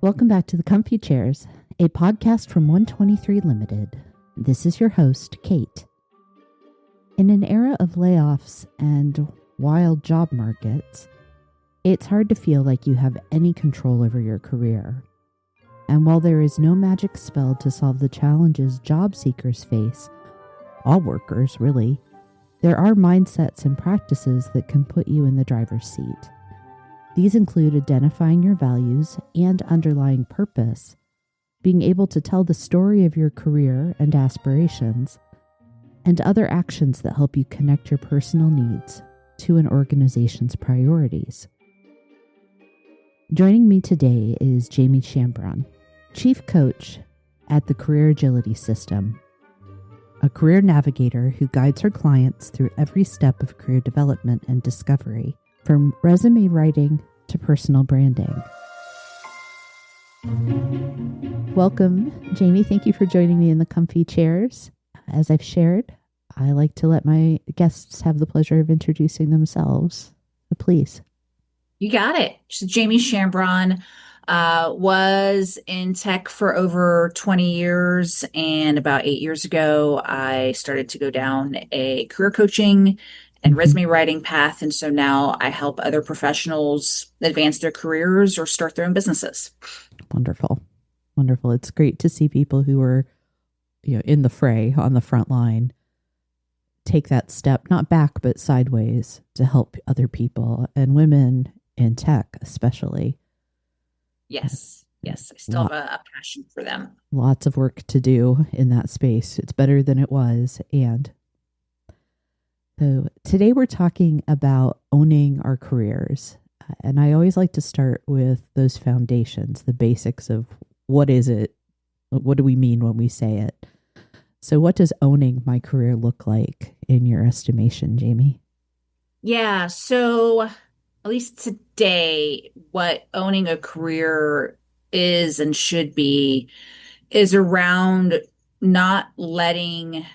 Welcome back to the Comfy Chairs, a podcast from 123 Limited. This is your host, Kate. In an era of layoffs and wild job markets, it's hard to feel like you have any control over your career. And while there is no magic spell to solve the challenges job seekers face, all workers really, there are mindsets and practices that can put you in the driver's seat. These include identifying your values and underlying purpose, being able to tell the story of your career and aspirations, and other actions that help you connect your personal needs to an organization's priorities. Joining me today is Jamie Chambron, Chief Coach at the Career Agility System, a career navigator who guides her clients through every step of career development and discovery, from resume writing to personal branding. Welcome, Jamie. Thank you for joining me in the comfy chairs. As I've shared, I like to let my guests have the pleasure of introducing themselves. So please. You got it. So Jamie Chambron was in tech for over 20 years, and about 8 years ago, I started to go down a career coaching and resume writing path. And so now I help other professionals advance their careers or start their own businesses. Wonderful. Wonderful. It's great to see people who are, in the fray on the front line take that step, not back, but sideways to help other people and women in tech, especially. Yes. Yes. I still have a passion for them. Lots of work to do in that space. It's better than it was. And so today we're talking about owning our careers. And I always like to start with those foundations, the basics of what is it? What do we mean when we say it? So what does owning my career look like in your estimation, Jamie? Yeah. So at least today, what owning a career is and should be is around not letting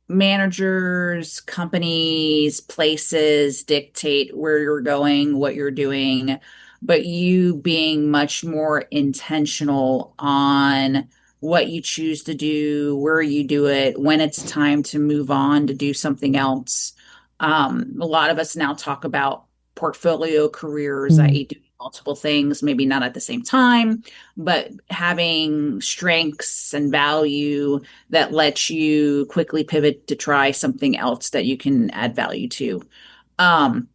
managers, companies, places dictate where you're going, what you're doing, but you being much more intentional on what you choose to do, where you do it, when it's time to move on to do something else. A lot of us now talk about portfolio careers, i.e., doing multiple things, maybe not at the same time, but having strengths and value that lets you quickly pivot to try something else that you can add value to. And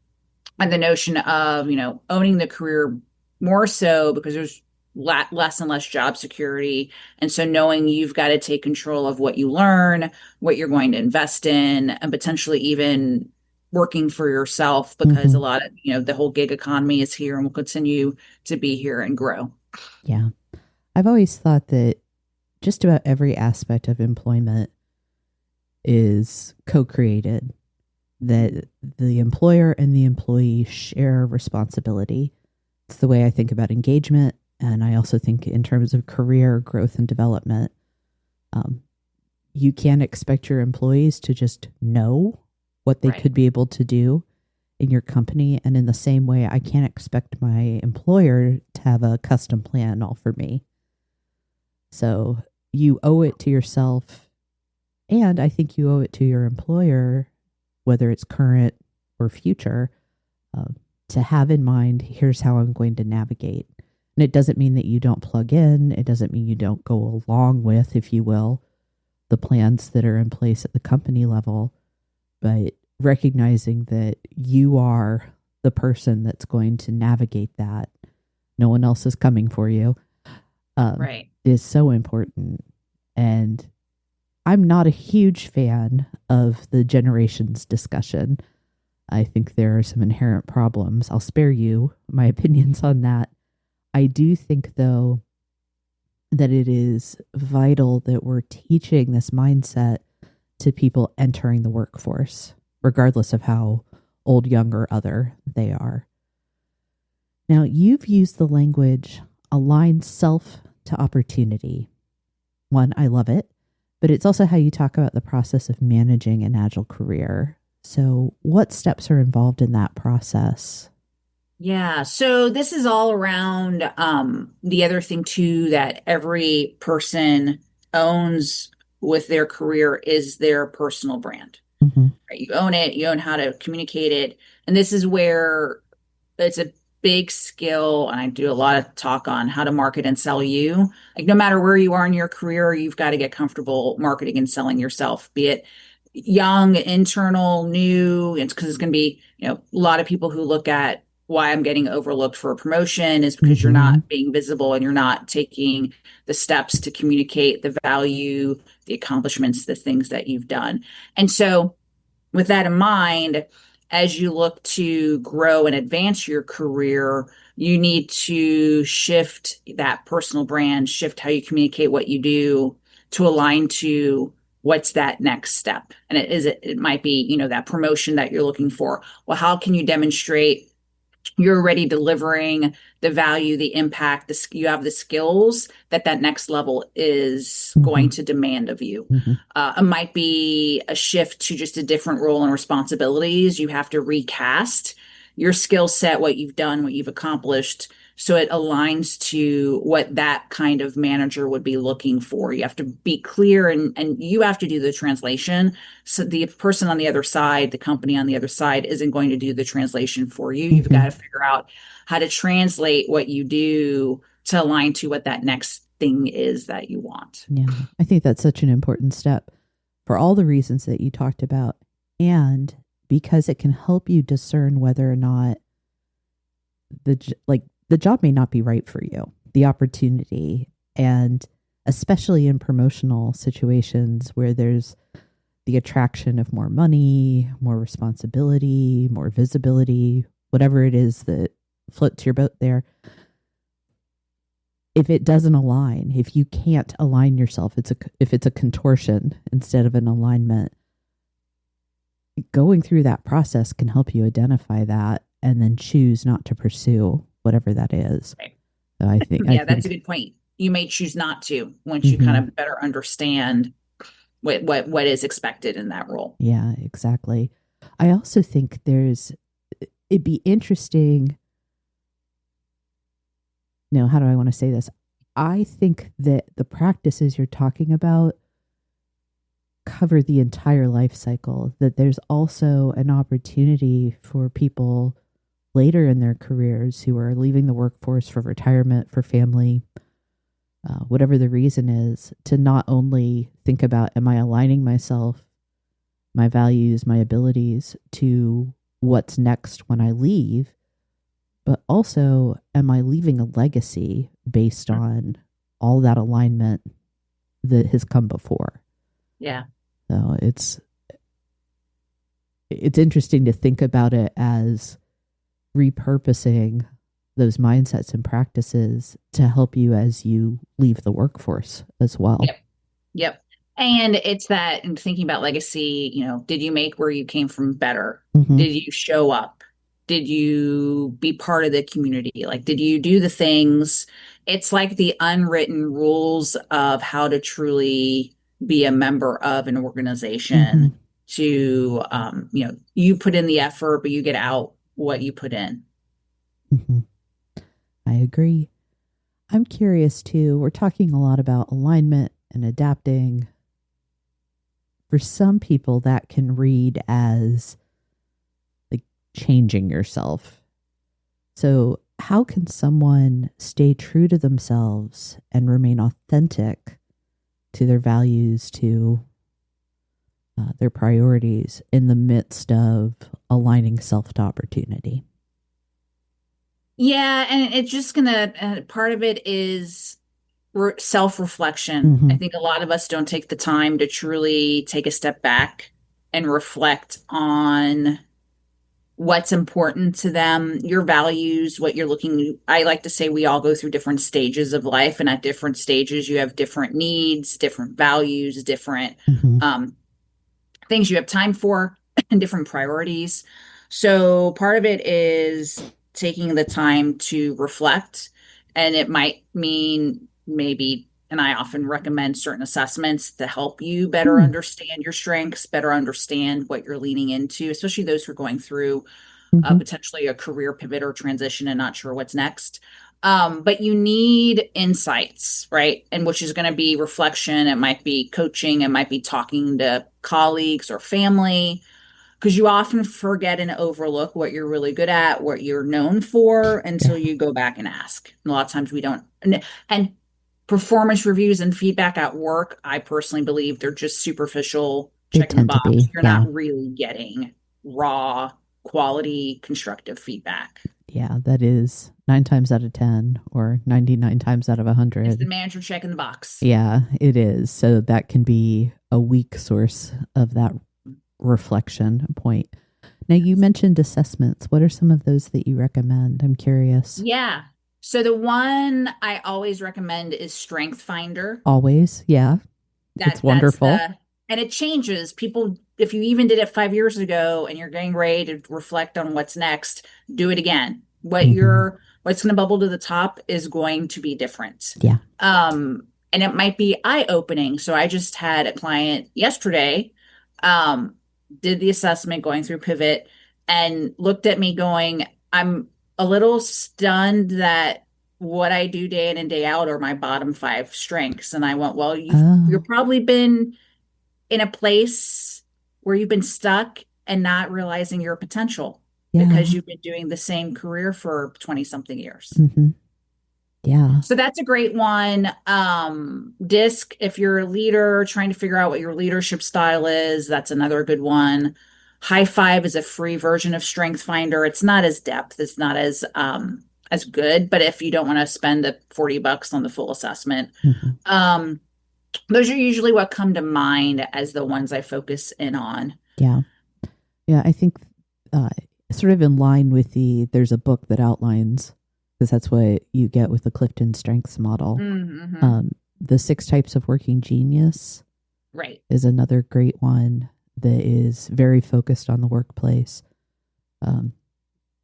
the notion of, owning the career more so because there's less and less job security. And so knowing you've got to take control of what you learn, what you're going to invest in, and potentially even working for yourself because a lot of, the whole gig economy is here and will continue to be here and grow. Yeah. I've always thought that just about every aspect of employment is co-created, that the employer and the employee share responsibility. It's the way I think about engagement. And I also think in terms of career growth and development, you can't expect your employees to just know what they could be able to do in your company. And in the same way, I can't expect my employer to have a custom plan all for me. So you owe it to yourself. And I think you owe it to your employer, whether it's current or future, to have in mind, here's how I'm going to navigate. And it doesn't mean that you don't plug in. It doesn't mean you don't go along with, if you will, the plans that are in place at the company level, but recognizing that you are the person that's going to navigate that. No one else is coming for you. Is so important. And I'm not a huge fan of the generations discussion. I think there are some inherent problems. I'll spare you my opinions on that. I do think, though, that it is vital that we're teaching this mindset to people entering the workforce, regardless of how old, young, or other they are. Now, you've used the language align self to opportunity. One, I love it, but it's also how you talk about the process of managing an agile career. So what steps are involved in that process? Yeah, so this is all around the other thing too that every person owns with their career is their personal brand. Hmm. Right? You own it, you own how to communicate it. And this is where it's a big skill. And I do a lot of talk on how to market and sell you. Like, no matter where you are in your career, you've got to get comfortable marketing and selling yourself, be it young, internal, new. It's because it's going to be, a lot of people who look at why I'm getting overlooked for a promotion is because you're Hmm. not being visible and you're not taking the steps to communicate the value, the accomplishments, the things that you've done. And so, with that in mind, as you look to grow and advance your career, you need to shift that personal brand, shift how you communicate what you do to align to what's that next step. And it might be, that promotion that you're looking for. Well, how can you demonstrate you're already delivering the value, the impact, you have the skills that next level is Hmm. going to demand of you. Hmm. It might be a shift to just a different role and responsibilities. You have to recast your skill set, what you've done, what you've accomplished, so it aligns to what that kind of manager would be looking for. You have to be clear and you have to do the translation. So the person on the other side, the company on the other side, isn't going to do the translation for you. You've got Hmm. to figure out how to translate what you do to align to what that next thing is that you want. Yeah, I think that's such an important step for all the reasons that you talked about, and because it can help you discern whether or not the job may not be right for you, the opportunity, and especially in promotional situations where there's the attraction of more money, more responsibility, more visibility, whatever it is that floats your boat there. If it doesn't align, if you can't align yourself, if it's a contortion instead of an alignment, going through that process can help you identify that and then choose not to pursue whatever that is. Right. So I Yeah, that's a think, good point. You may choose not to once you kind hmm, of better understand what is expected in that role. yeah, exactly. I also think it'd be interesting. No, how do I want to say this? I think that the practices you're talking about cover the entire life cycle, that there's also an opportunity for people later in their careers who are leaving the workforce for retirement, for family, whatever the reason is, to not only think about, am I aligning myself, my values, my abilities to what's next when I leave, but also, am I leaving a legacy based on all that alignment that has come before? Yeah. So it's interesting to think about it as repurposing those mindsets and practices to help you as you leave the workforce as well. Yep. Yep. And it's that, and thinking about legacy, did you make where you came from better? Hmm. Did you show up? Did you be part of the community? Like, did you do the things? It's like the unwritten rules of how to truly be a member of an Hmm. organization to, you put in the effort, but you get out what you put in. Hmm. I agree. I'm curious too. We're talking a lot about alignment and adapting. For some people, that can read as like changing yourself. So, how can someone stay true to themselves and remain authentic to their values, to their priorities in the midst of aligning self to opportunity? Yeah, and it's just gonna, part of it is self-reflection. I Hmm. think a lot of us don't take the time to truly take a step back and reflect on what's important to them, your values, what you're looking. I like to say we all go through different stages of life, and at different stages, you have different needs, different values, different Hmm. um, things you have time for, and different priorities. So part of it is taking the time to reflect, and it might mean maybe, and I often recommend certain assessments to help you better Hmm. understand your strengths, better understand what you're leaning into, especially those who are going through Hmm. potentially a career pivot or transition and not sure what's next. But you need insights, right? And which is going to be reflection. It might be coaching. It might be talking to colleagues or family, because you often forget and overlook what you're really good at, what you're known for until Yeah, you go back and ask. And a lot of times we don't. And performance reviews and feedback at work, I personally believe they're just superficial, they checking the tend to box. be. You're Yeah. not really getting raw, quality, constructive feedback. Yeah, that is 9 times out of 10 or 99 times out of It's the 100. manager checking the box. Yeah, it is. So that can be a weak source of that reflection point. Now, you mentioned assessments. What are some of those that you recommend? I'm curious. Yeah. So the one I always recommend is StrengthsFinder. Always. Yeah, it's That's wonderful. the, and it changes. People, if you even did it 5 years ago and you're getting ready to reflect on what's next, do it again. Hmm. What's going to bubble to the top is going to be different. Yeah. And it might be eye-opening. So I just had a client yesterday, um, did the assessment going through Pivot and looked at me going, I'm a little stunned that what I do day in and day out are my bottom five strengths. And I went, well, you're Oh, probably been in a place where you've been stuck and not realizing your potential because yeah. you've been doing the same career for 20 something years. Hmm. Yeah. So that's a great one. DISC, if you're a leader trying to figure out what your leadership style is, that's another good one. High Five is a free version of StrengthsFinder. It's not as depth, it's not as good, but if you don't want to spend the $40 on the full assessment, Hmm. um, those are usually what come to mind as the ones I focus in on. Yeah. Yeah. I think uh, sort of in line with there's a book that outlines, because that's what you get with the Clifton Strengths model. Mm-hmm. Um, the 6 types of working genius Right. is another great one that is very focused on the workplace. Um,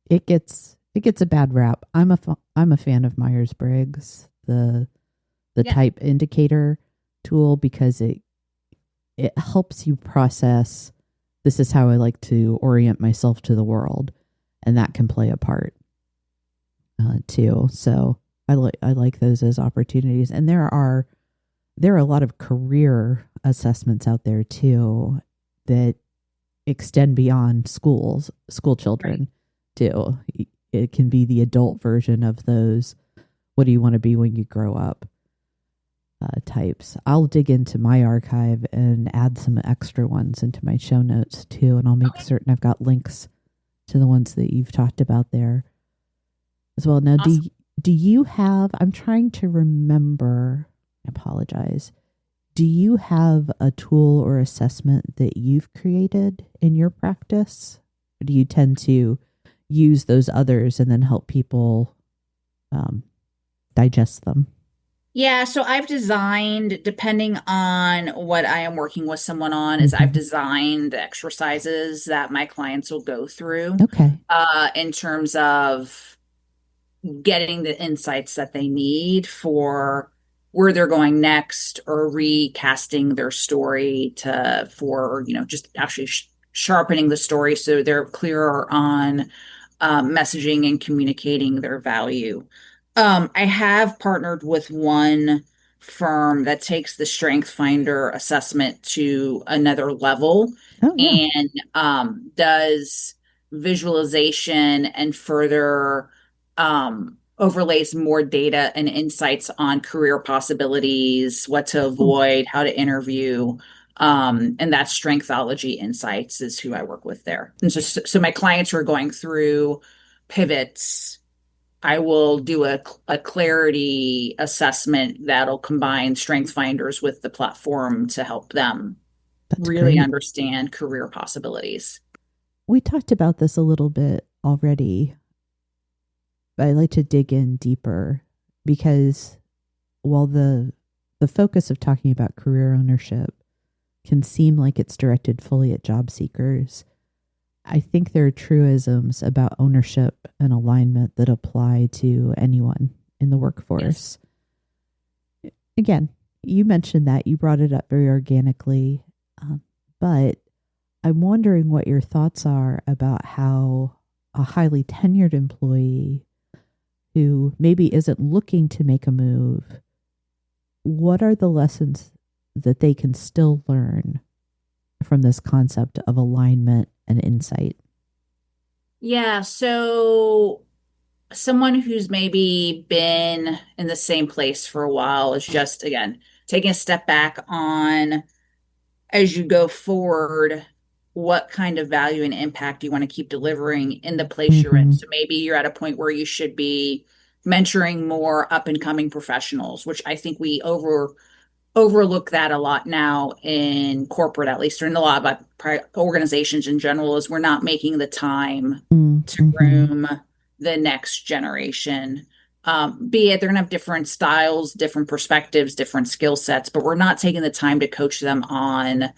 it gets a bad rap. I'm a fan of Myers Briggs, the Yeah. type indicator tool, because it helps you process, this is how I like to orient myself to the world, and that can play a part too. So I like those as opportunities, and there are a lot of career assessments out there too that extend beyond school Right. children too. It can be the adult version of those. What do you want to be when you grow up? Types. I'll dig into my archive and add some extra ones into my show notes too, and I'll make Okay. certain I've got links to the ones that you've talked about there as well. Now, Awesome. do you have? I'm trying to remember. I apologize. Do you have a tool or assessment that you've created in your practice? Or do you tend to use those others and then help people um, digest them? Yeah, so I've designed, depending on what I am working with someone on, is I've Hmm. designed exercises that my clients will go through Okay. in terms of getting the insights that they need for where they're going next or recasting their story to for just actually sharpening the story so they're clearer on messaging and communicating their value. I have partnered with one firm that takes the Strength Finder assessment to another level Oh yeah. and does visualization and further overlays more data and insights on career possibilities, what to Oh, avoid, how to interview. And that's Strengthology Insights is who I work with there. And so my clients who are going through pivots, I will do a clarity assessment that'll combine strength finders with the platform to help them that's really great. understand career possibilities. We talked about this a little bit already, but I like to dig in deeper because while the focus of talking about career ownership can seem like it's directed fully at job seekers, I think there are truisms about ownership and alignment that apply to anyone in the Yes. workforce. Again, you mentioned that you brought it up very organically, but I'm wondering what your thoughts are about how a highly tenured employee who maybe isn't looking to make a move, what are the lessons that they can still learn from this concept of alignment and insight? Yeah, so someone who's maybe been in the same place for a while is just, again, taking a step back on as you go forward, what kind of value and impact you want to keep delivering in the place you're in. Mm-hmm. So maybe you're at a point where you should be mentoring more up and coming professionals, which I think we overlook that a lot now in corporate, at least, or in a lot of organizations in general, is we're not making the time to Mm-hmm. groom the next generation. Be it they're going to have different styles, different perspectives, different skill sets, but we're not taking the time to coach them on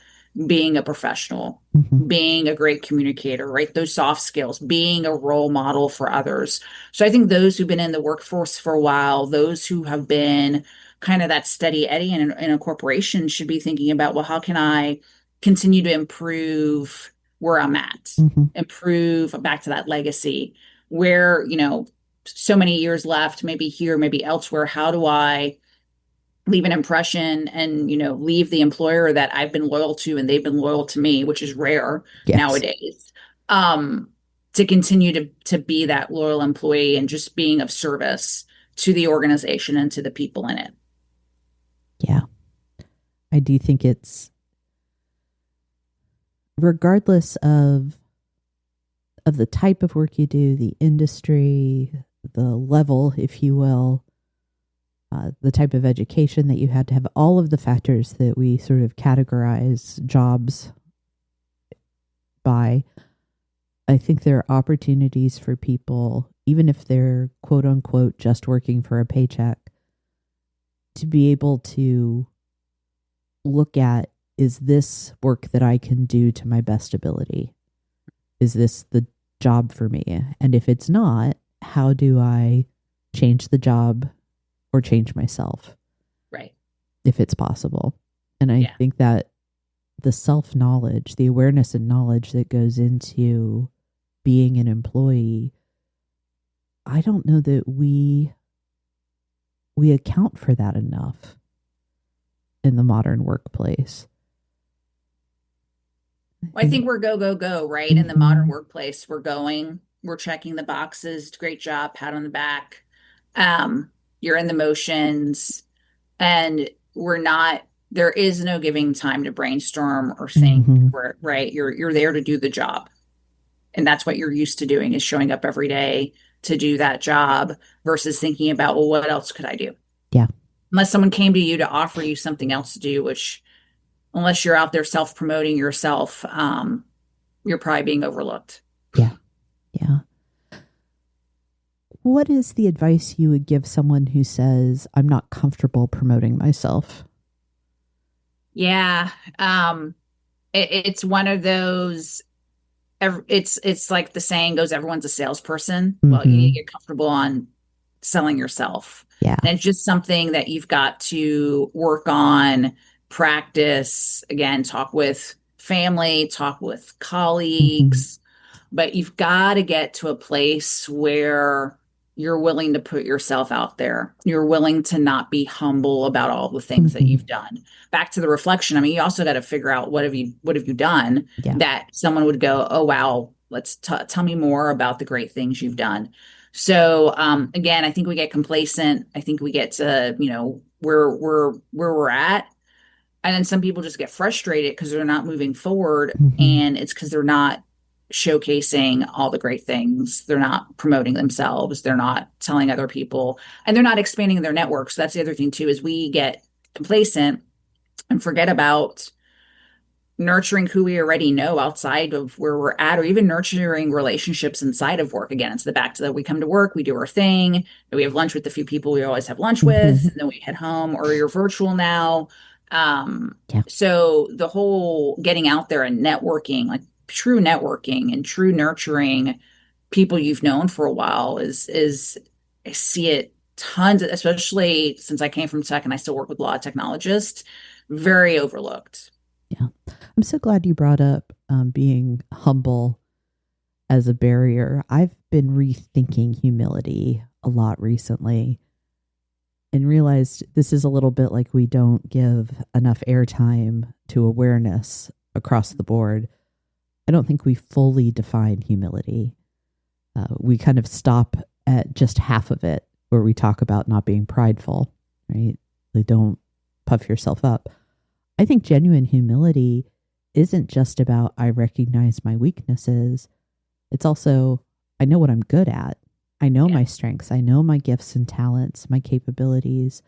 being a professional, Mm-hmm. being a great communicator, right? Those soft skills, being a role model for others. So I think those who've been in the workforce for a while, those who have been kind of that steady Eddie in a corporation should be thinking about, well, how can I continue to improve where I'm at, Mm-hmm. improve back to that legacy where, so many years left, maybe here, maybe elsewhere. How do I leave an impression and, leave the employer that I've been loyal to and they've been loyal to me, which is rare Yes. nowadays, um, to continue to be that loyal employee and just being of service to the organization and to the people in it. Yeah. I do think it's regardless of the type of work you do, the industry, the level, if you will, the type of education that you had to have, all of the factors that we sort of categorize jobs by. I think there are opportunities for people, even if they're quote unquote just working for a paycheck, to be able to look at, is this work that I can do to my best ability? Is this the job for me? And if it's not, how do I change the job or change myself? Right. If it's possible. And I Yeah. think that the self-knowledge, the awareness and knowledge that goes into being an employee, I don't know that we account for that enough in the modern workplace. Well, I think we're go, go, go, right? In the modern workplace, we're checking the boxes. Great job, pat on the back. You're in the motions, and there is no giving time to brainstorm or think, Mm-hmm. right? You're there to do the job. And that's what you're used to doing, is showing up every day to do that job versus thinking about, well, what else could I do? Yeah. Unless someone came to you to offer you something else to do, which unless you're out there self-promoting yourself, you're probably being overlooked. Yeah. Yeah. What is the advice you would give someone who says, I'm not comfortable promoting myself? Yeah. It's one of those, it's like the saying goes, everyone's a salesperson. Well, you need to Mm-hmm. get comfortable on selling yourself. Yeah. And it's just something that you've got to work on, practice, again, talk with family, talk with Mm-hmm. colleagues, but you've got to get to a place where you're willing to put yourself out there. You're willing to not be humble about all the things that Mm-hmm. you've done. Back to the reflection. I mean, you also got to figure out what have you done Yeah. that someone would go, "Oh wow, let's tell me more about the great things you've done." So again, I think we get complacent. I think we get to, where we're at. And then some people just get frustrated because they're not moving forward. Mm-hmm. And it's because they're not showcasing all the great things. They're not promoting themselves. They're not telling other people, and they're not expanding their network. So that's the other thing too, is we get complacent and forget about nurturing who we already know outside of where we're at, or even nurturing relationships inside of work. Again, it's the back to that we come to work, we do our thing, we have lunch with the few people we always have lunch with, Mm-hmm. and then we head home, or you're virtual now. Yeah. So the whole getting out there and networking, like true networking and true nurturing people you've known for a while is I see it tons, especially since I came from tech and I still work with a lot of technologists, very overlooked. Yeah. I'm so glad you brought up being humble as a barrier. I've been rethinking humility a lot recently and realized this is a little bit like we don't give enough airtime to awareness across the board. I don't think we fully define humility. We kind of stop at just half of it, where we talk about not being prideful, right? Like, don't puff yourself up. I think genuine humility isn't just about I recognize my weaknesses. It's also, I know what I'm good at. I know my strengths. I know my gifts and talents, my capabilities.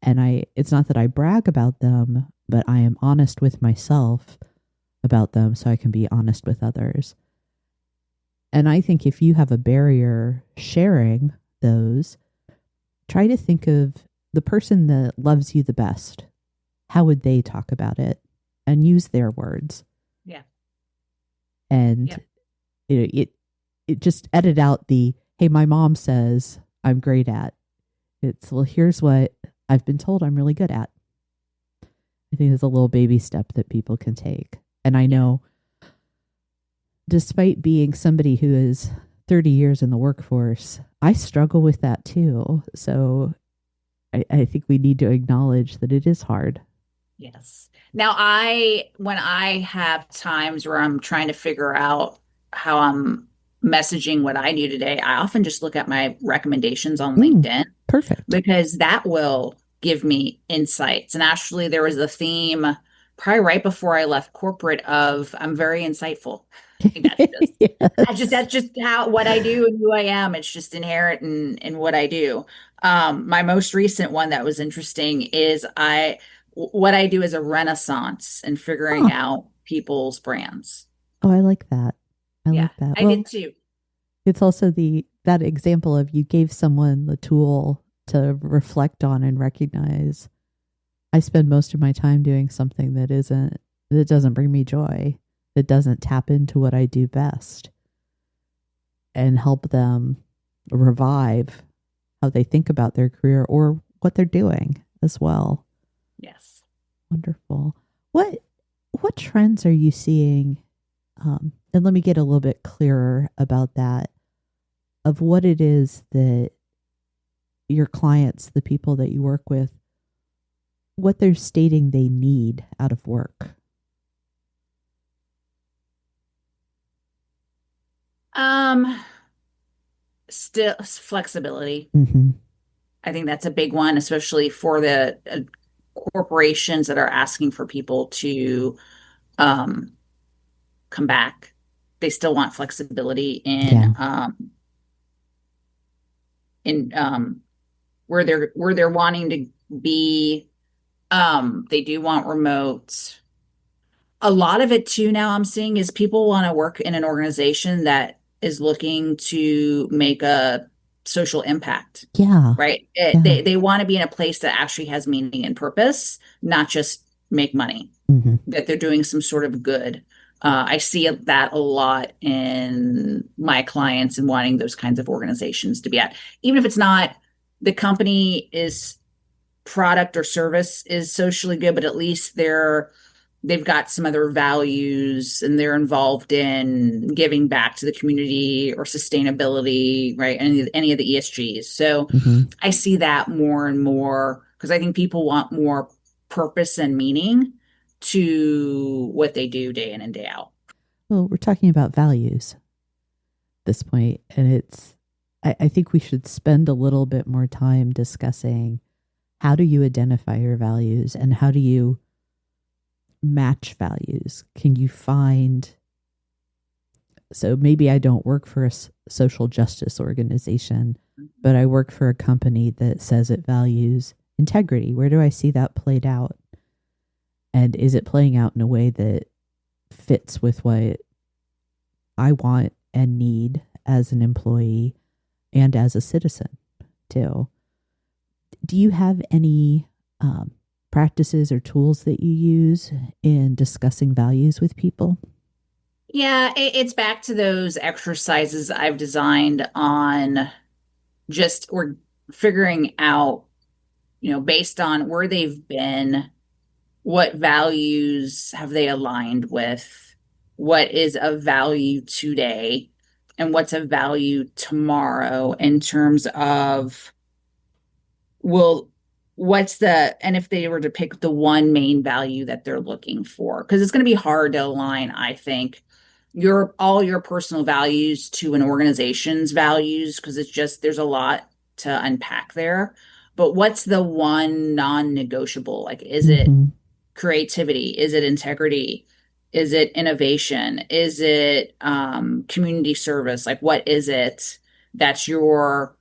And it's not that I brag about them, but I am honest with myself about them so I can be honest with others. And I think if you have a barrier sharing those, try to think of the person that loves you the best. How would they talk about it? And use their words. Yeah. And it just edit out the, hey, my mom says I'm great at. It's, well, here's what I've been told I'm really good at. I think it's a little baby step that people can take. And I know, despite being somebody who is 30 years in the workforce, I struggle with that too. So I think we need to acknowledge that it is hard. Yes. Now, when I have times where I'm trying to figure out how I'm messaging what I do today, I often just look at my recommendations on LinkedIn. Perfect. Because that will give me insights. And actually, there was a theme probably right before I left corporate of I'm very insightful. I think that's just how what I do and who I am. It's just inherent in what I do. My most recent one that was interesting is what I do is a renaissance in figuring out people's brands. Oh, I like that. I like that. I did too. It's also that example of you gave someone the tool to reflect on and recognize. I spend most of my time doing something that doesn't bring me joy, that doesn't tap into what I do best, and help them revive how they think about their career or what they're doing as well. Yes. Wonderful. What trends are you seeing? And let me get a little bit clearer about that, of what it is that your clients, the people that you work with, what they're stating they need out of work. Still flexibility. Mm-hmm. I think that's a big one, especially for the corporations that are asking for people to come back. They still want flexibility in where they're wanting to be. They do want remote. A lot of it too now I'm seeing is people want to work in an organization that is looking to make a social impact. Yeah. Right. They want to be in a place that actually has meaning and purpose, not just make money, that they're doing some sort of good. I see that a lot in my clients and wanting those kinds of organizations to be at, even if it's not the company is product or service is socially good, but at least they've got some other values and they're involved in giving back to the community or sustainability, right? Any of the ESGs. So I see that more and more because I think people want more purpose and meaning to what they do day in and day out. Well, we're talking about values at this point, and I think we should spend a little bit more time discussing how do you identify your values and how do you match values? Can you find, so maybe I don't work for a social justice organization, but I work for a company that says it values integrity. Where do I see that played out? And is it playing out in a way that fits with what I want and need as an employee and as a citizen too? Do you have any practices or tools that you use in discussing values with people? Yeah, it's back to those exercises I've designed on or figuring out, based on where they've been, what values have they aligned with, what is of value today, and what's of value tomorrow in terms of, well, and if they were to pick the one main value that they're looking for, because it's going to be hard to align, I think, all your personal values to an organization's values, because it's just, there's a lot to unpack there. But what's the one non-negotiable? Like, is it Mm-hmm. creativity? Is it integrity? Is it innovation? Is it community service? Like, what is it that's your,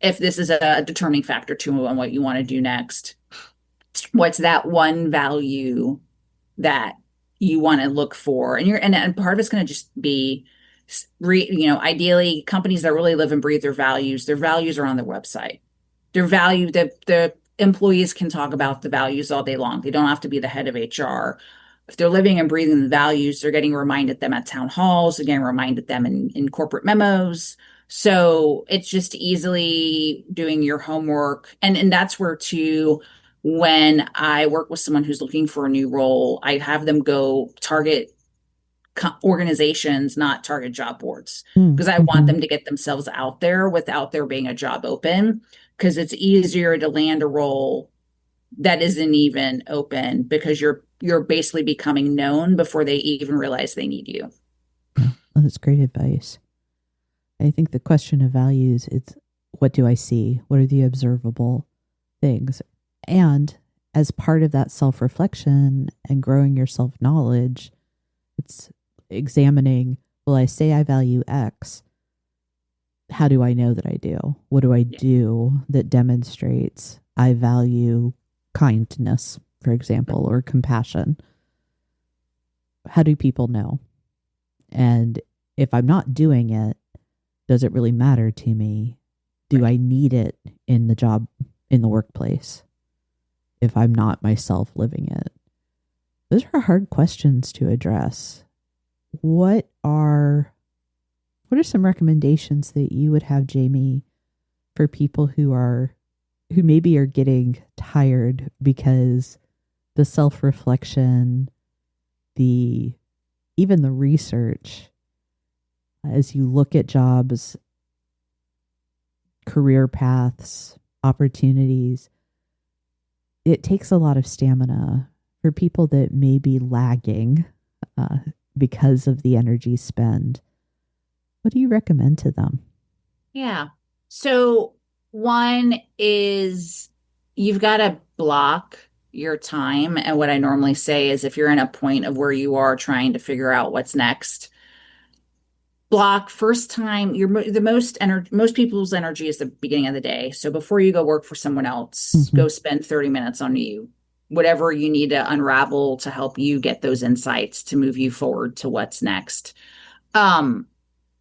if this is a determining factor too on what you want to do next, what's that one value that you want to look for? And part of it's going to just be, ideally companies that really live and breathe their values are on their website. Their value, the employees can talk about the values all day long. They don't have to be the head of HR. If they're living and breathing the values, they're getting reminded them at town halls, they're getting reminded them in corporate memos. So it's just easily doing your homework. And that's where too, when I work with someone who's looking for a new role, I have them go target organizations, not target job boards, because I want Mm-hmm. them to get themselves out there without there being a job open, because it's easier to land a role that isn't even open because you're basically becoming known before they even realize they need you. Yeah, well, that's great advice. I think the question of values, it's what do I see? What are the observable things? And as part of that self-reflection and growing your self-knowledge, it's examining, well, I say I value X. How do I know that I do? What do I do that demonstrates I value kindness, for example, or compassion? How do people know? And if I'm not doing it, does it really matter to me? Do I need it in the job, in the workplace, if I'm not myself living it? Those are hard questions to address. What are some recommendations that you would have, Jamie, for people who maybe are getting tired because the self-reflection, even the research, as you look at jobs, career paths, opportunities, it takes a lot of stamina for people that may be lagging because of the energy spend. What do you recommend to them? Yeah. So one is, you've got to block your time. And what I normally say is, if you're in a point of where you are trying to figure out what's next, block first time. Most people's energy is the beginning of the day. So before you go work for someone else, Mm-hmm. go spend 30 minutes on you, whatever you need to unravel to help you get those insights to move you forward to what's next.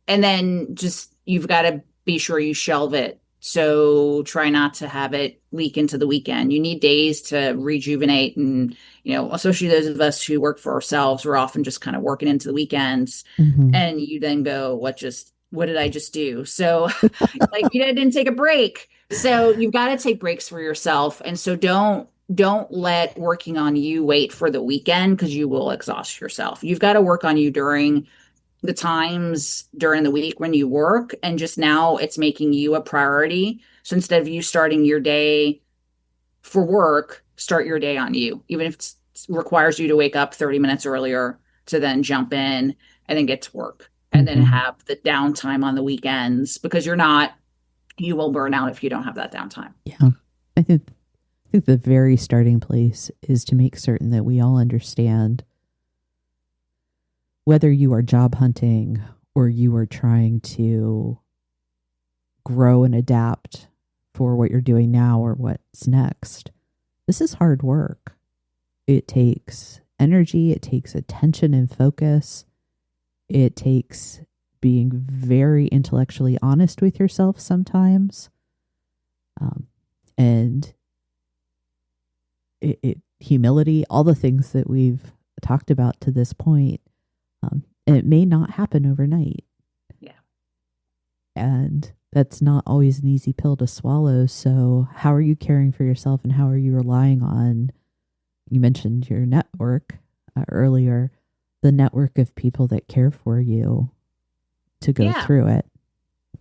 And then just, you've got to be sure you shelve it. So try not to have it leak into the weekend. You need days to rejuvenate. And, especially those of us who work for ourselves, we're often just kind of working into the weekends. Mm-hmm. And you then go, what did I just do? So like, didn't take a break. So you've got to take breaks for yourself. And so don't let working on you wait for the weekend, because you will exhaust yourself. You've got to work on you during the times during the week when you work, and just now it's making you a priority. So instead of you starting your day for work, start your day on you, even if it requires you to wake up 30 minutes earlier to then jump in and then get to work, and then Mm-hmm. have the downtime on the weekends, because you will burn out if you don't have that downtime. Yeah. I think the very starting place is to make certain that we all understand, whether you are job hunting or you are trying to grow and adapt for what you're doing now or what's next, this is hard work. It takes energy, it takes attention and focus. It takes being very intellectually honest with yourself sometimes. And humility, all the things that we've talked about to this point. And it may not happen overnight. Yeah. And that's not always an easy pill to swallow. So how are you caring for yourself, and how are you relying on, you mentioned your network earlier, the network of people that care for you to go Yeah. through it.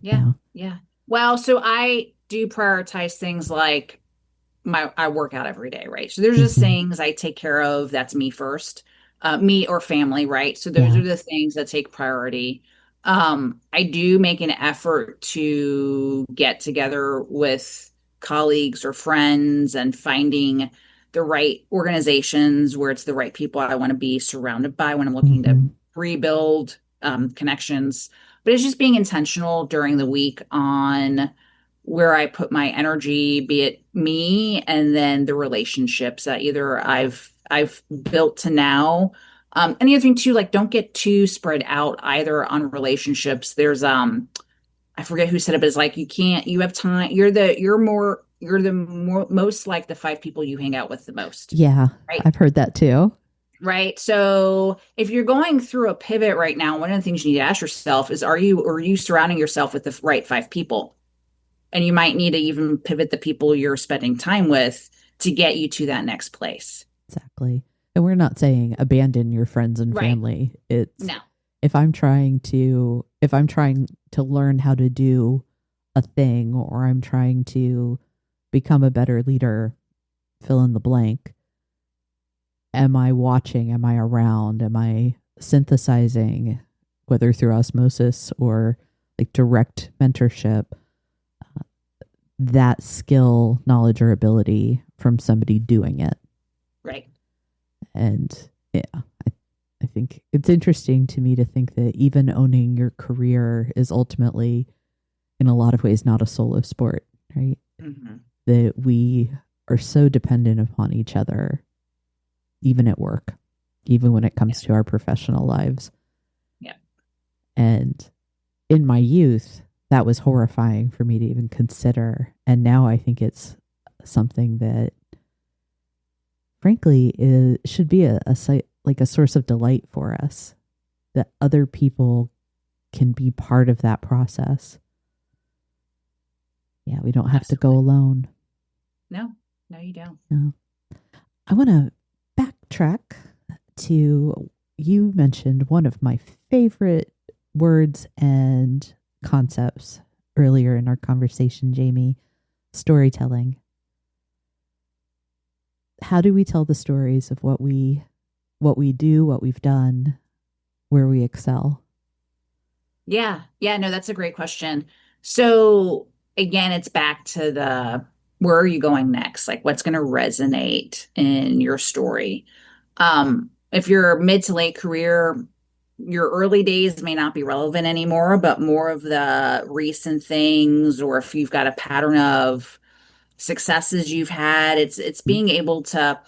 Yeah. Yeah. Yeah. Well, so I do prioritize things like I work out every day, right? So there's just Hmm. things I take care of. That's me first, me or family, right? So those Yeah. are the things that take priority. I do make an effort to get together with colleagues or friends and finding the right organizations where it's the right people I want to be surrounded by when I'm looking to Hmm. rebuild connections. But it's just being intentional during the week on where I put my energy, be it me and then the relationships that either I've built to now. And the other thing too, like don't get too spread out either on relationships. There's I forget who said it, but it's like you have time, you're the more most like the five people you hang out with the most. Yeah. Right. I've heard that too. Right. So if you're going through a pivot right now, one of the things you need to ask yourself is are you surrounding yourself with the right five people? And you might need to even pivot the people you're spending time with to get you to that next place. Exactly. And we're not saying abandon your friends and Right. family. It's No. if I'm trying to learn how to do a thing, or I'm trying to become a better leader, fill in the blank. Am I watching? Am I around? Am I synthesizing, whether through osmosis or like direct mentorship, that skill, knowledge, or ability from somebody doing it? Right. And yeah, I think it's interesting to me to think that even owning your career is ultimately, in a lot of ways, not a solo sport, right? Hmm. That we are so dependent upon each other, even at work, even when it Yeah. comes to our professional lives. Yeah. And in my youth, that was horrifying for me to even consider. And now I think it's something that, frankly, should be a site, like a source of delight for us, that other people can be part of that process. Yeah, we don't have to go Absolutely. alone. No. No, you don't. Yeah. I want to backtrack to, you mentioned one of my favorite words and concepts earlier in our conversation, Jamie: storytelling. How do we tell the stories of what we do, what we've done, where we excel? Yeah. Yeah. No, that's a great question. So again, it's back to the where are you going next? Like what's going to resonate in your story? If you're mid to late career, your early days may not be relevant anymore, but more of the recent things, or if you've got a pattern of successes you've had, it's being able to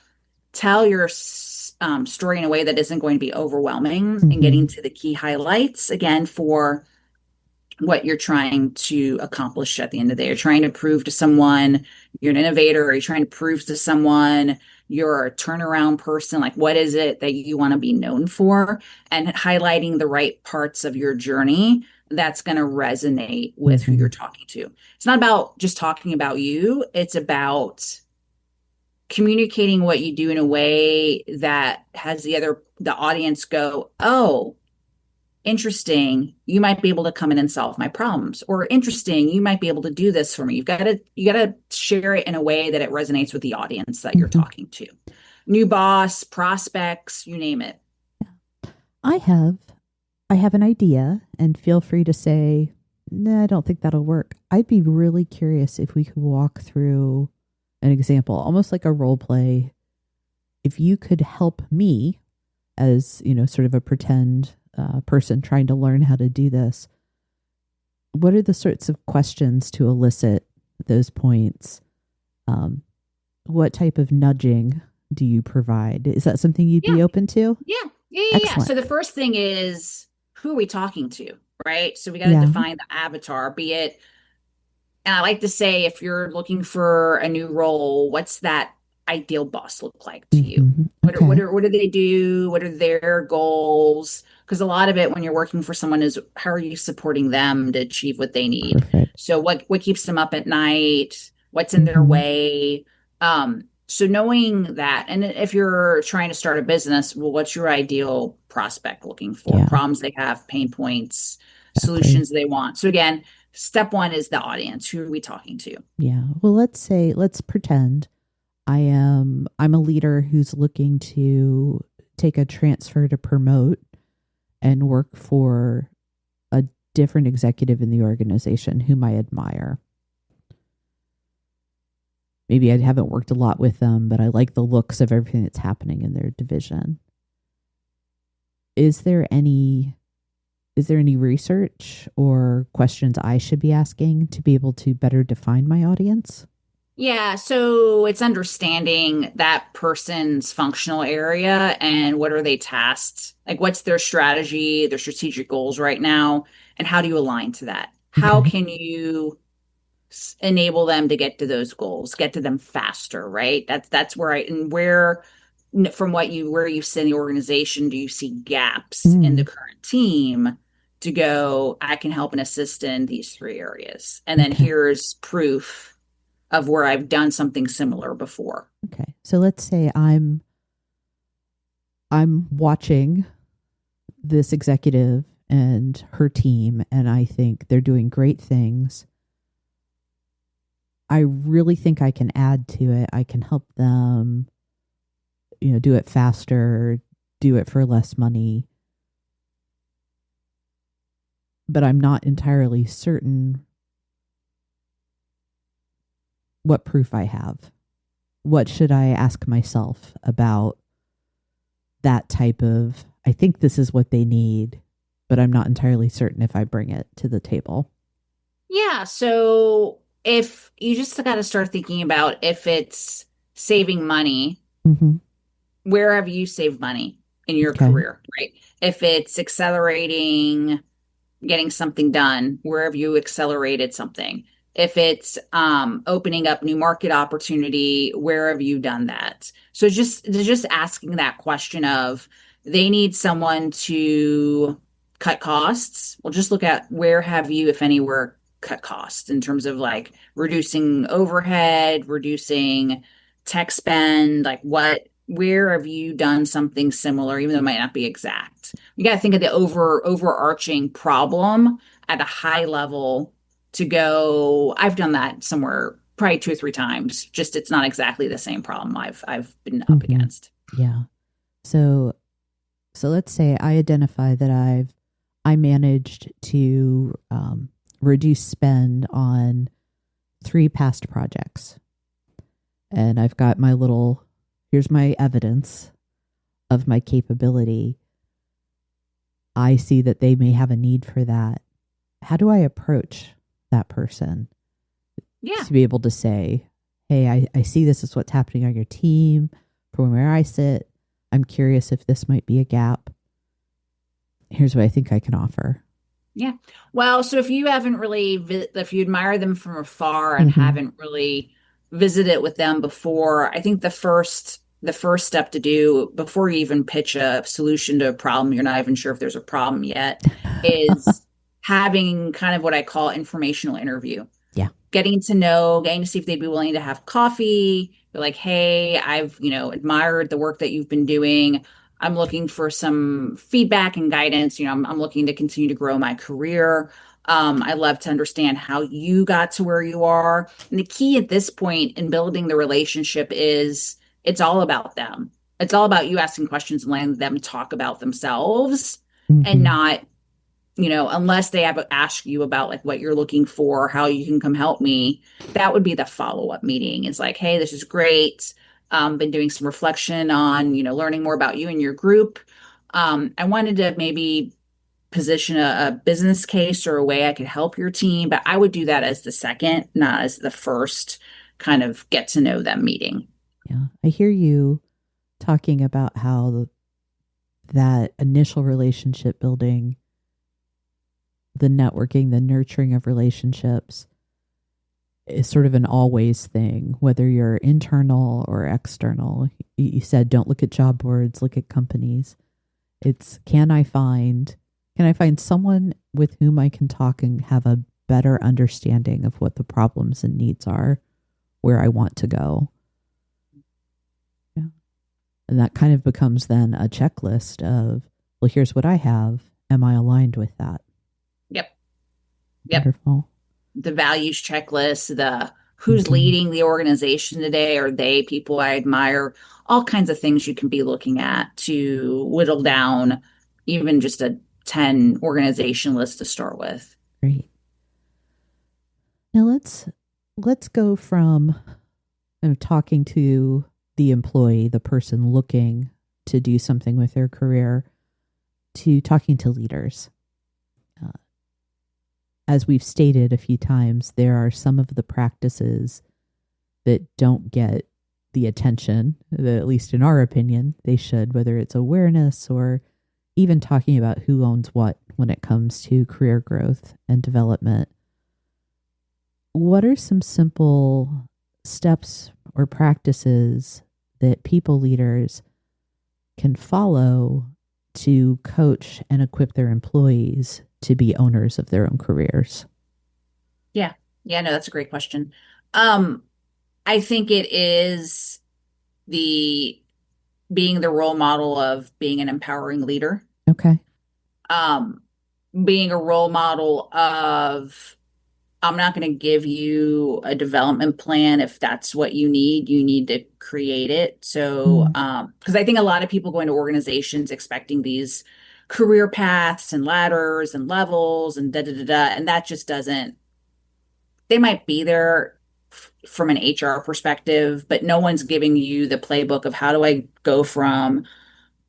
tell your story in a way that isn't going to be overwhelming and Mm-hmm. getting to the key highlights again for what you're trying to accomplish at the end of the day. You're trying to prove to someone you're an innovator, or you're trying to prove to someone you're a turnaround person. Like, what is it that you want to be known for? And highlighting the right parts of your journey that's going to resonate with who Mm-hmm. you're talking to. It's not about just talking about you, it's about communicating what you do in a way that has the audience go, oh, interesting, you might be able to come in and solve my problems, or interesting, you might be able to do this for me. You got to share it in a way that it resonates with the audience that you're Mm-hmm. talking to. New boss, prospects, you name it. I have I have an idea, and feel free to say, nah, I don't think that'll work. I'd be really curious if we could walk through an example, almost like a role play. If you could help me as, sort of a pretend person trying to learn how to do this, what are the sorts of questions to elicit those points? Um, what type of nudging do you provide? Is that something you'd Yeah, be open to? yeah, yeah. Excellent. So the first thing is, who are we talking to, right? So we got to Yeah. define the avatar, be it, and I like to say, if you're looking for a new role, what's that ideal boss look like to you? Hmm. Okay. What do they do? What are their goals? Because a lot of it when you're working for someone is how are you supporting them to achieve what they need? Perfect. So what keeps them up at night? What's in their Hmm. way? So knowing that, and if you're trying to start a business, well, what's your ideal prospect looking for? Yeah. Problems they have, pain points, Exactly. solutions they want. So again, step one is the audience. Who are we talking to? Yeah. Well, let's pretend I'm a leader who's looking to take a transfer to promote and work for a different executive in the organization whom I admire. Maybe I haven't worked a lot with them, but I like the looks of everything that's happening in their division. Is there any research or questions I should be asking to be able to better define my audience? Yeah, so it's understanding that person's functional area and what are they tasked? Like, what's their strategy, their strategic goals right now, and how do you align to that? How Okay. can you enable them to get to those goals, get to them faster, right? That's where and where from where you sit in the organization, do you see gaps in the Mm, current team to go, I can help and assist in these three areas. And then okay. here's proof of where I've done something similar before. Okay. So let's say I'm watching this executive and her team and I think they're doing great things. I really think I can add to it. I can help them, do it faster, do it for less money. But I'm not entirely certain what proof I have. What should I ask myself about that type of, I think this is what they need, but I'm not entirely certain if I bring it to the table. Yeah, so if you just got to start thinking about if it's saving money, Mm-hmm. where have you saved money in your Okay. career, right? If it's accelerating getting something done, where have you accelerated something? If it's opening up new market opportunity, where have you done that? So just asking that question of they need someone to cut costs. Well, just look at where have you, if anywhere, cut costs in terms of like reducing overhead, reducing tech spend, like where have you done something similar, even though it might not be exact? You got to think of the overarching problem at a high level to go, I've done that somewhere probably two or three times. Just it's not exactly the same problem I've been up Mm-hmm. against. Yeah. So let's say I identify that I managed to reduce spend on 3 past projects, and I've got my little, here's my evidence of my capability. I see that they may have a need for that. How do I approach that person Yeah. to be able to say, hey, I see this is what's happening on your team from where I sit. I'm curious if this might be a gap. Here's what I think I can offer. Yeah. Well, so if you haven't really, if you admire them from afar and Mm-hmm. haven't really visited with them before, I think the first step to do before you even pitch a solution to a problem, you're not even sure if there's a problem yet, is having kind of what I call informational interview. Yeah. Getting to see if they'd be willing to have coffee. Be like, hey, I've, admired the work that you've been doing. I'm looking for some feedback and guidance. I'm looking to continue to grow my career. I'd love to understand how you got to where you are. And the key at this point in building the relationship is it's all about them. It's all about you asking questions and letting them talk about themselves and Mm-hmm. not unless they have ask you about like what you're looking for, how you can come help me, that would be the follow-up meeting. It's like, hey, this is great. Been doing some reflection on, learning more about you and your group. I wanted to maybe position a business case or a way I could help your team, but I would do that as the second, not as the first kind of get to know them meeting. Yeah. I hear you talking about how that initial relationship building, the networking, the nurturing of relationships is sort of an always thing, whether you're internal or external. You said don't look at job boards, look at companies. It's can I find someone with whom I can talk and have a better understanding of what the problems and needs are, where I want to go. Yeah. And that kind of becomes then a checklist of, well, here's what I have. Am I aligned with that? Yep. Yep. Wonderful. The values checklist, the who's Hmm. leading the organization today, are they people I admire, all kinds of things you can be looking at to whittle down even just a 10 organization list to start with. Great. Now let's go from talking to the employee, the person looking to do something with their career, to talking to leaders. Uh, as we've stated a few times, there are some of the practices that don't get the attention that, at least in our opinion, they should, whether it's awareness or even talking about who owns what when it comes to career growth and development. What are some simple steps or practices that people leaders can follow to coach and equip their employees to be owners of their own careers? Yeah. Yeah, no, that's a great question. Um, I think it is the being the role model of being an empowering leader. Okay. Um, Being a role model of I'm not going to give you a development plan if that's what you need. You need to create it. So, Mm, because I think a lot of people go into organizations expecting these career paths and ladders and levels and da da da da, and that just doesn't. They might be there from an HR perspective, but no one's giving you the playbook of how do I go from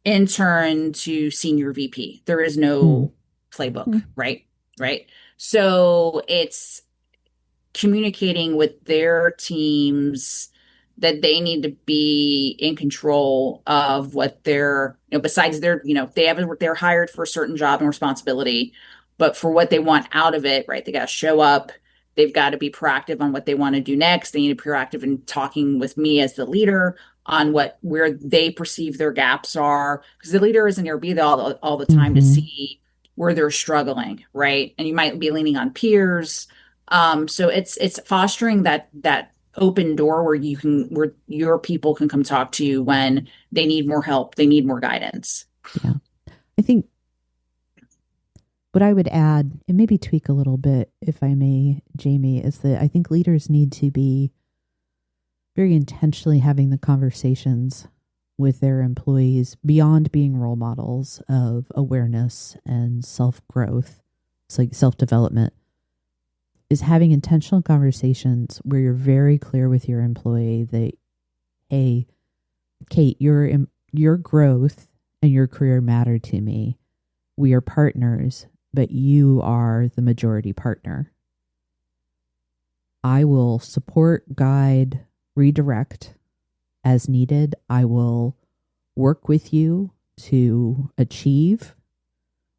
intern to senior VP. There is mm, no playbook, mm, right? Right. So it's communicating with their teams that they need to be in control of what they're, besides their, they're hired for a certain job and responsibility, but for what they want out of it, right? They got to show up. They've got to be proactive on what they want to do next. They need to be proactive in talking with me as the leader on where they perceive their gaps are, because the leader isn't going to be there all the time to mm-hmm. see where they're struggling, right? And you might be leaning on peers, so it's fostering that open door where your people can come talk to you when they need more help, they need more guidance. Yeah. I think what I would add, and maybe tweak a little bit, if I may, Jamie, is that I think leaders need to be very intentionally having the conversations with their employees beyond being role models of awareness and self growth, it's like self development, is having intentional conversations where you're very clear with your employee that, hey, Kate, your growth and your career matter to me. We are partners, but you are the majority partner. I will support, guide, redirect as needed. I will work with you to achieve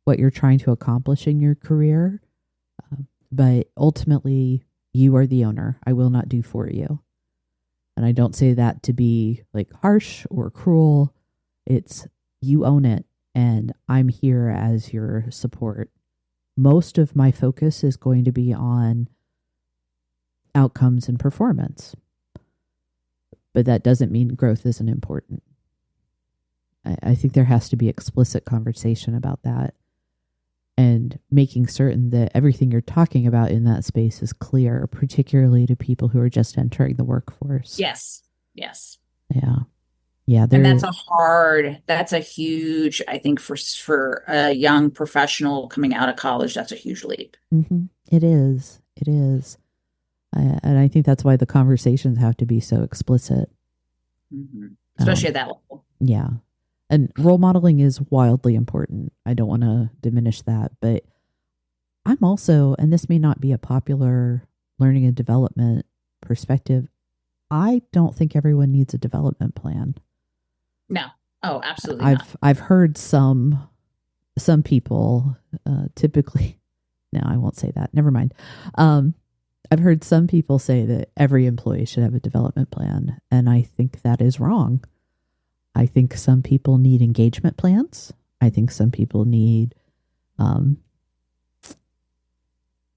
what you're trying to accomplish in your career. But ultimately, you are the owner. I will not do for you. And I don't say that to be like harsh or cruel. It's you own it, and I'm here as your support. Most of my focus is going to be on outcomes and performance, but that doesn't mean growth isn't important. I think there has to be explicit conversation about that, and making certain that everything you're talking about in that space is clear, particularly to people who are just entering the workforce. Yes. Yes. Yeah. Yeah. And There. that's a huge, I think for a young professional coming out of college, that's a huge leap. Mm-hmm, it is. It is. And I think that's why the conversations have to be so explicit. Hmm. Especially Um, at that level. yeah. And role modeling is wildly important. I don't want to diminish that, but I'm also, and this may not be a popular learning and development perspective, I don't think everyone needs a development plan. No. Oh, absolutely not. I've heard some people, typically, no, I won't say that. Never mind. I've heard some people say that every employee should have a development plan, and I think that is wrong. I think some people need engagement plans. I think some people need um,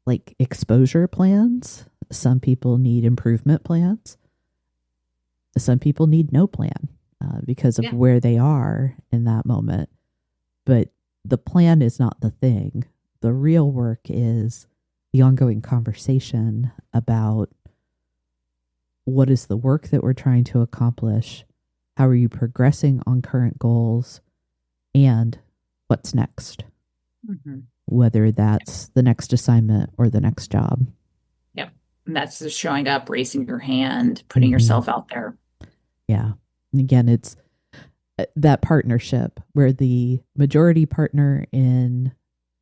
like exposure plans. Some people need improvement plans. Some people need no plan because of Yeah. where they are in that moment. But the plan is not the thing. The real work is the ongoing conversation about what is the work that we're trying to accomplish, how are you progressing on current goals, and what's next, whether that's the next assignment or the next job. Yep. And that's just showing up, raising your hand, putting yourself out there. Yeah. And again, it's that partnership where the majority partner in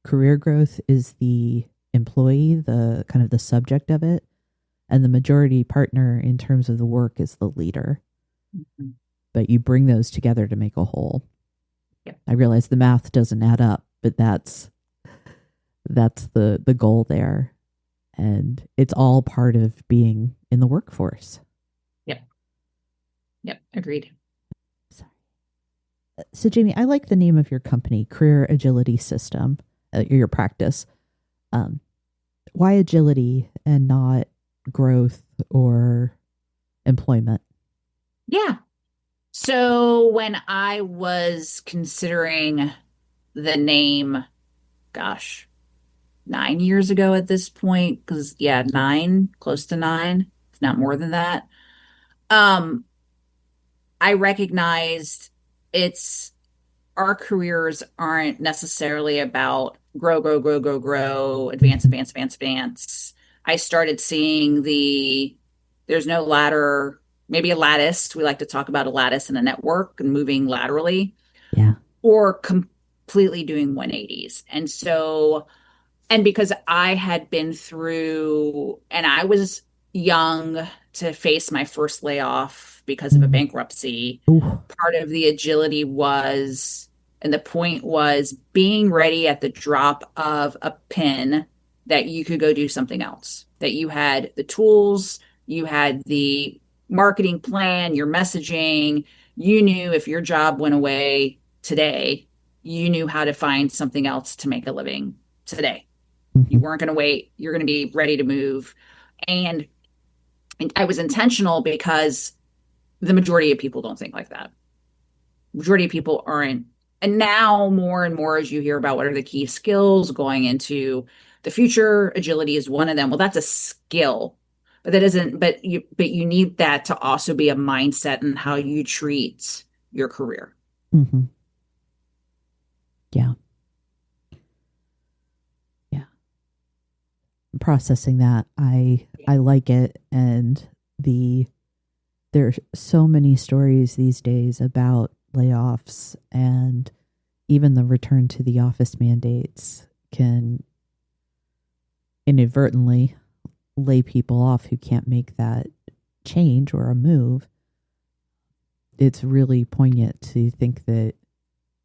career growth is the employee, the kind of the subject of it, and the majority partner in terms of the work is the leader. But you bring those together to make a whole. Yep. I realize the math doesn't add up, but that's the goal there. And it's all part of being in the workforce. Yep. Agreed. So Jamie, I like the name of your company, Career Agility System, your practice. Why agility and not growth or employment? Yeah. So when I was considering the name, gosh, 9 years ago at this point, because yeah, nine, close to nine, if not more than that. I recognized it's our careers aren't necessarily about grow, advance. I started seeing there's no ladder, maybe a lattice. We like to talk about a lattice and a network and moving laterally. Yeah. Or completely doing 180s. And because I had been through, and I was young to face my first layoff because of a bankruptcy. Ooh. Part of the agility was, and the point was being ready at the drop of a pin that you could go do something else, that you had the tools, you had the marketing plan, your messaging, you knew if your job went away today, you knew how to find something else to make a living today. You weren't going to wait. You're going to be ready to move. And I was intentional because the majority of people don't think like that. Majority of people aren't. And now more and more as you hear about what are the key skills going into the future, agility is one of them. Well, that's a skill. But that isn't, but you need that to also be a mindset in how you treat your career. Yeah. Processing that, I like it. And there's so many stories these days about layoffs, and even the return to the office mandates can inadvertently lay people off who can't make that change or a move. It's really poignant to think that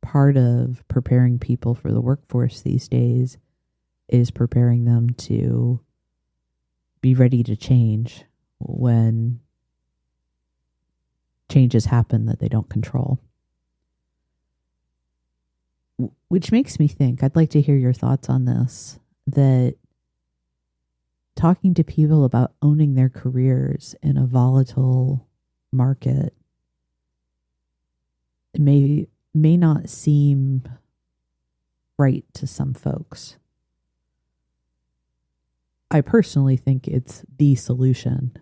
part of preparing people for the workforce these days is preparing them to be ready to change when changes happen that they don't control. Which makes me think, I'd like to hear your thoughts on this, that talking to people about owning their careers in a volatile market may not seem right to some folks. I personally think it's the solution.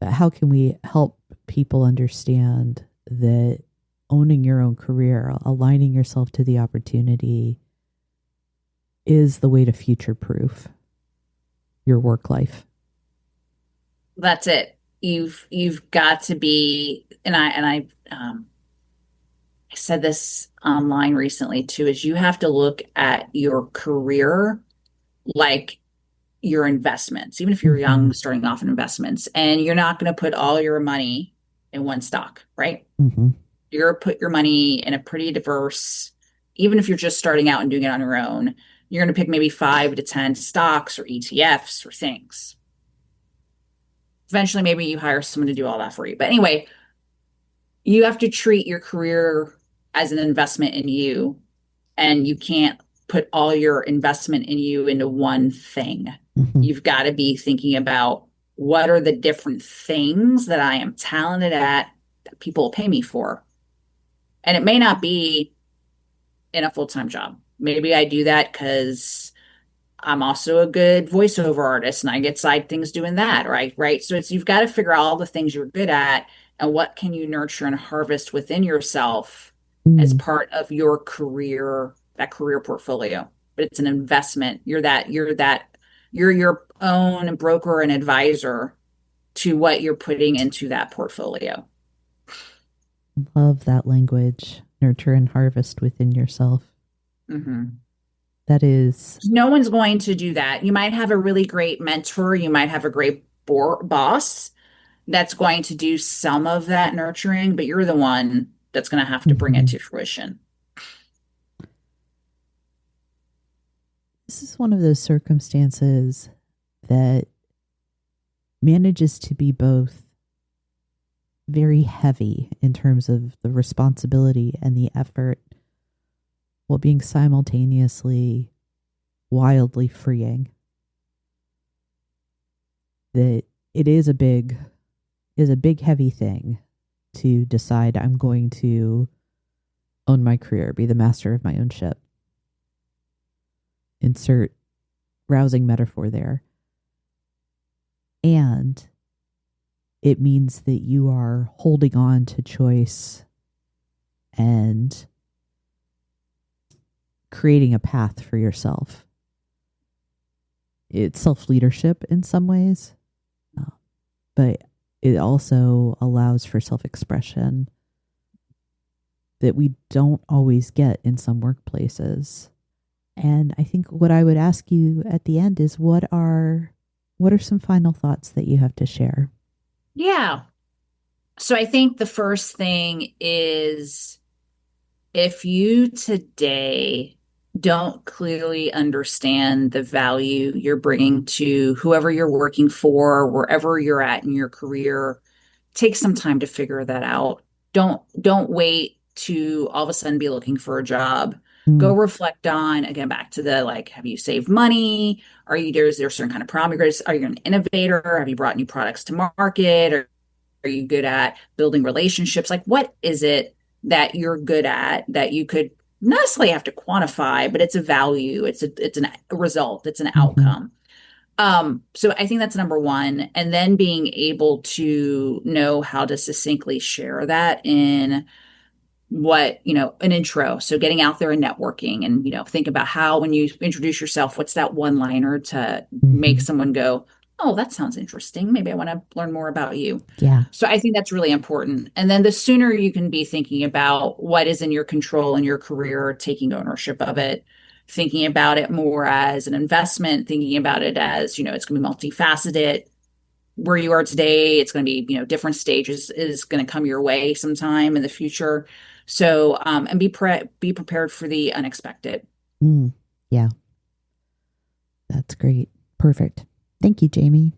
But how can we help people understand that owning your own career, aligning yourself to the opportunity, is the way to future-proof your work life? That's it. You've got to be, and I said this online recently too, is you have to look at your career like your investments, even if you're young, starting off in investments, and you're not going to put all your money in one stock, right? You're going to put your money in a pretty diverse, even if you're just starting out and doing it on your own, you're going to pick maybe 5 to 10 stocks or ETFs or things. Eventually, maybe you hire someone to do all that for you. But anyway, you have to treat your career as an investment in you, and you can't put all your investment in you into one thing. You've got to be thinking about what are the different things that I am talented at that people will pay me for. And it may not be in a full-time job. Maybe I do that because I'm also a good voiceover artist and I get side things doing that, right? Right. So it's you've got to figure out all the things you're good at and what can you nurture and harvest within yourself as Mm, part of your career, that career portfolio. But it's an investment. You're your own broker and advisor to what you're putting into that portfolio. love that language. Nurture and harvest within yourself. Hmm. That is, No one's going to do that. You might have a really great mentor, you might have a great boss that's going to do some of that nurturing, but you're the one that's going to have to bring it mhm. to fruition. This is one of those circumstances that manages to be both very heavy in terms of the responsibility and the effort while being simultaneously wildly freeing. That it is a big heavy thing to decide I'm going to own my career, be the master of my own ship. Insert rousing metaphor there. And it means that you are holding on to choice and creating a path for yourself. It's self-leadership in some ways, but it also allows for self-expression that we don't always get in some workplaces. And I think what I would ask you at the end is what are some final thoughts that you have to share? Yeah. So I think the first thing is if you today don't clearly understand the value you're bringing to whoever you're working for, wherever you're at in your career, take some time to figure that out. Don't wait to all of a sudden be looking for a job. Go Mm, reflect on, again, back to the like, have you saved money? Is there a certain kind of progress? Are you an innovator? Have you brought new products to market? Or are you good at building relationships? Like, what is it that you're good at that you could not necessarily have to quantify, but it's a value, a result, it's an mhm, outcome. So I think that's number one. And then being able to know how to succinctly share that in an intro. So getting out there and networking and, think about how when you introduce yourself, what's that one liner to make mhm. someone go, oh, that sounds interesting. Maybe I want to learn more about you. Yeah. So I think that's really important. And then the sooner you can be thinking about what is in your control in your career, taking ownership of it, thinking about it more as an investment, thinking about it as, it's going to be multifaceted. Where you are today, it's going to be, different stages is going to come your way sometime in the future. So, and be prepared for the unexpected. Mm, yeah. That's great. Perfect. Thank you, Jamie.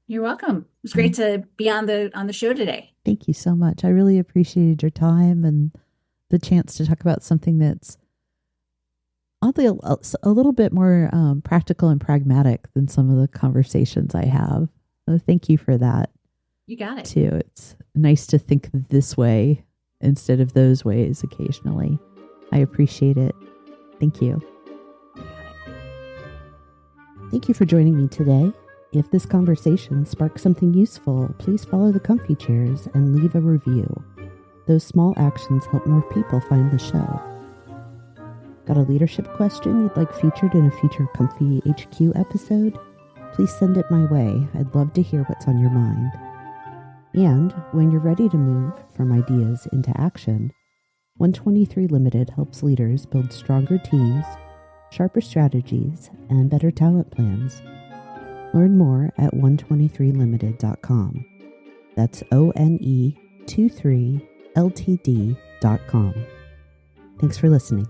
You're welcome. It was Yeah. great to be on the show today. Thank you so much. I really appreciated your time and the chance to talk about something that's oddly a little bit more practical and pragmatic than some of the conversations I have. So thank you for that You got it. too. It's nice to think this way instead of those ways occasionally. I appreciate it. Thank you. You got it. Thank you for joining me today. If this conversation sparks something useful, please follow the Comfy Chairs and leave a review. Those small actions help more people find the show. Got a leadership question you'd like featured in a future Comfy HQ episode? Please send it my way. I'd love to hear what's on your mind. And when you're ready to move from ideas into action, 123 Limited helps leaders build stronger teams, sharper strategies, and better talent plans. Learn more at 123limited.com. That's ONE23LTD.com. Thanks for listening.